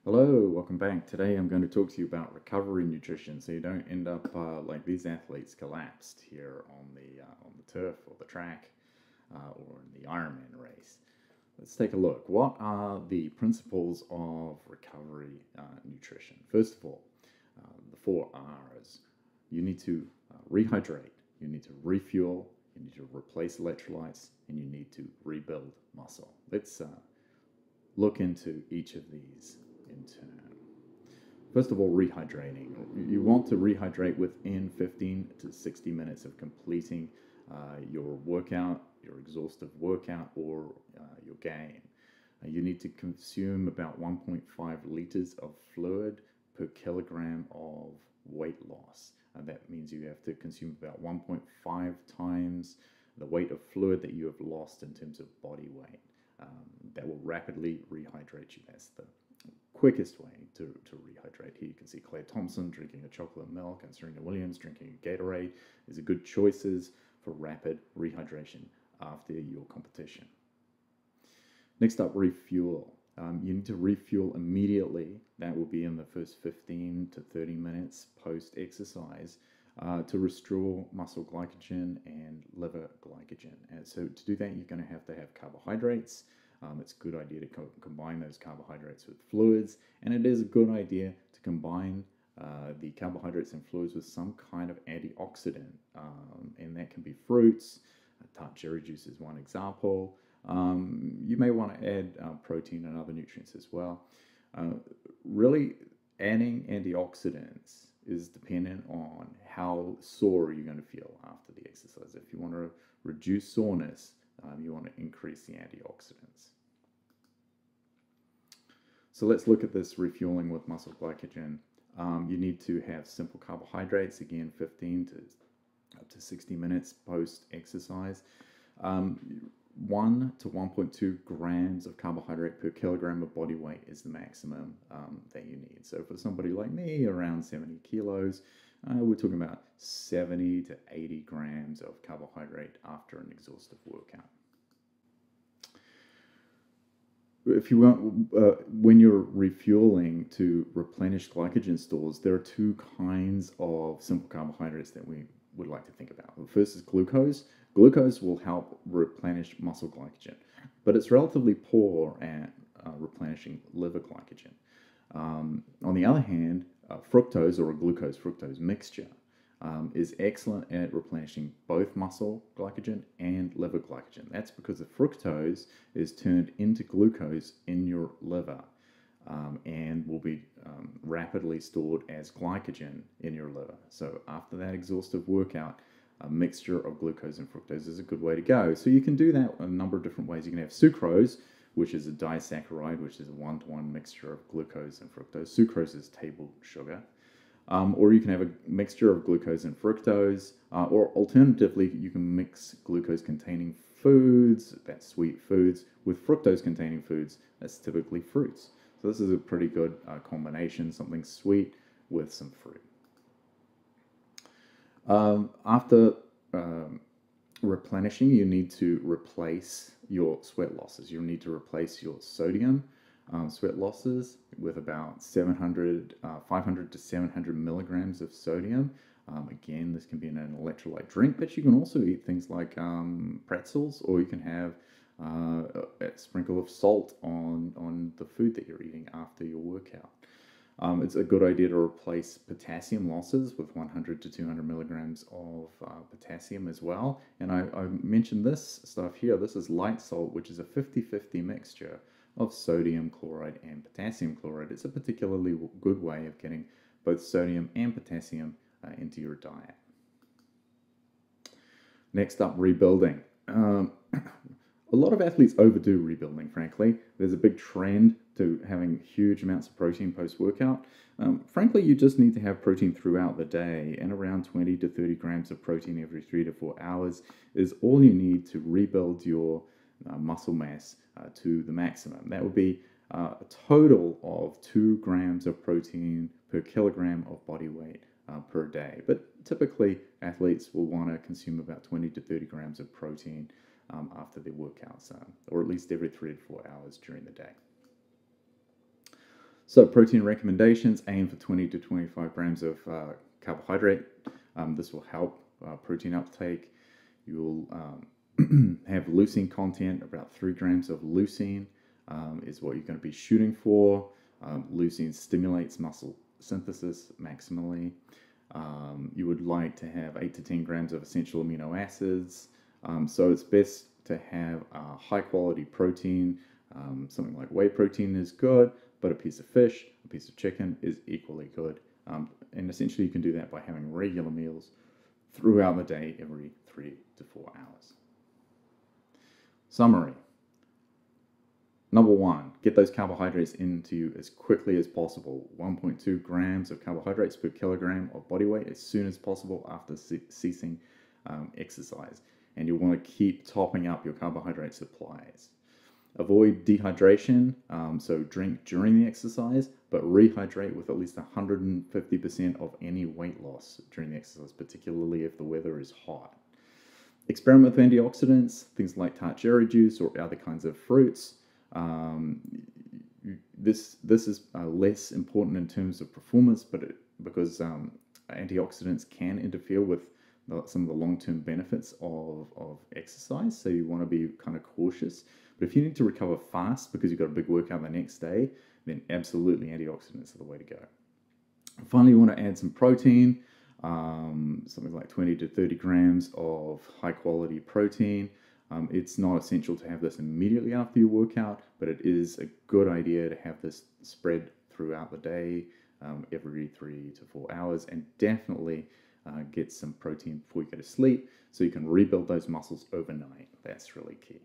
Hello, welcome back. Today I'm going to talk to you about recovery nutrition, so you don't end up like these athletes collapsed here on the turf or the track or in the Ironman race. Let's take a look. What are the principles of recovery nutrition? First of all, the 4 R's. You need to rehydrate, you need to refuel, you need to replace electrolytes, and you need to rebuild muscle. Let's look into each of these in turn. First of all, rehydrating. You want to rehydrate within 15 to 60 minutes of completing your workout, your exhaustive workout, or your game. You need to consume about 1.5 liters of fluid per kilogram of weight loss. That means you have to consume about 1.5 times the weight of fluid that you have lost in terms of body weight. That will rapidly rehydrate you. That's the quickest way to rehydrate. Here you can see Claire Thompson drinking a chocolate milk and Serena Williams drinking a Gatorade. These are good choices for rapid rehydration after your competition. Next up, refuel. You need to refuel immediately. That will be in the first 15 to 30 minutes post-exercise to restore muscle glycogen and liver glycogen. And so to do that, you're going to have carbohydrates. It's a good idea to combine those carbohydrates with fluids, and it is a good idea to combine the carbohydrates and fluids with some kind of antioxidant, and that can be fruits. Tart cherry juice is one example. You may want to add protein and other nutrients as well. Really, adding antioxidants is dependent on how sore you're going to feel after the exercise. If you want to reduce soreness, you want to increase the antioxidants. So let's look at this refueling with muscle glycogen. You need to have simple carbohydrates, again 15 to up to 60 minutes post-exercise. 1 to 1.2 grams of carbohydrate per kilogram of body weight is the maximum that you need. So for somebody like me, around 70 kilos, we're talking about 70 to 80 grams of carbohydrate after an exhaustive workout. If you want, when you're refueling to replenish glycogen stores, there are two kinds of simple carbohydrates that we would like to think about. The first is glucose. Glucose will help replenish muscle glycogen, but it's relatively poor at replenishing liver glycogen. On the other hand, fructose or a glucose-fructose mixture is excellent at replenishing both muscle glycogen and liver glycogen. That's because the fructose is turned into glucose in your liver and will be rapidly stored as glycogen in your liver. So after that exhaustive workout, a mixture of glucose and fructose is a good way to go. So you can do that a number of different ways. You can have sucrose, which is a disaccharide, which is a one-to-one mixture of glucose and fructose. Sucrose is table sugar. Or you can have a mixture of glucose and fructose, or alternatively, you can mix glucose-containing foods, that's sweet foods, with fructose-containing foods, that's typically fruits. So this is a pretty good combination, something sweet with some fruit. After replenishing, you need to replace your sweat losses. You need to replace your sodium sweat losses with about 500 to 700 milligrams of sodium. Again, this can be in an electrolyte drink, but you can also eat things like pretzels, or you can have a sprinkle of salt on the food that you're eating after your workout. It's a good idea to replace potassium losses with 100 to 200 milligrams of potassium as well. And I mentioned this stuff here. This is light salt, which is a 50-50 mixture of sodium chloride and potassium chloride. It's a particularly good way of getting both sodium and potassium into your diet. Next up, rebuilding. A lot of athletes overdo rebuilding, frankly. There's a big trend to having huge amounts of protein post-workout. Frankly, you just need to have protein throughout the day, and around 20 to 30 grams of protein every 3 to 4 hours is all you need to rebuild your muscle mass to the maximum. That would be a total of 2 grams of protein per kilogram of body weight per day. But typically, athletes will want to consume about 20 to 30 grams of protein after their workouts, or at least every 3 to 4 hours during the day. So protein recommendations: aim for 20 to 25 grams of carbohydrate. This will help protein uptake. You'll have leucine content. About 3 grams of leucine is what you're going to be shooting for. Leucine stimulates muscle synthesis maximally. You would like to have 8 to 10 grams of essential amino acids. So it's best to have high quality protein. Something like whey protein is good, but a piece of fish, a piece of chicken is equally good. And essentially you can do that by having regular meals throughout the day, every 3 to 4 hours. Summary. Number 1, get those carbohydrates into you as quickly as possible. 1.2 grams of carbohydrates per kilogram of body weight as soon as possible after ceasing exercise. And you'll want to keep topping up your carbohydrate supplies. Avoid dehydration, so drink during the exercise, but rehydrate with at least 150% of any weight loss during the exercise, particularly if the weather is hot. Experiment with antioxidants, things like tart cherry juice or other kinds of fruits. This is less important in terms of performance, but because antioxidants can interfere with some of the long-term benefits of exercise, so you want to be kind of cautious. But if you need to recover fast because you've got a big workout the next day, then absolutely antioxidants are the way to go. Finally, you want to add some protein, something like 20 to 30 grams of high-quality protein. It's not essential to have this immediately after your workout, but it is a good idea to have this spread throughout the day, every 3 to 4 hours, and definitely get some protein before you go to sleep so you can rebuild those muscles overnight. That's really key.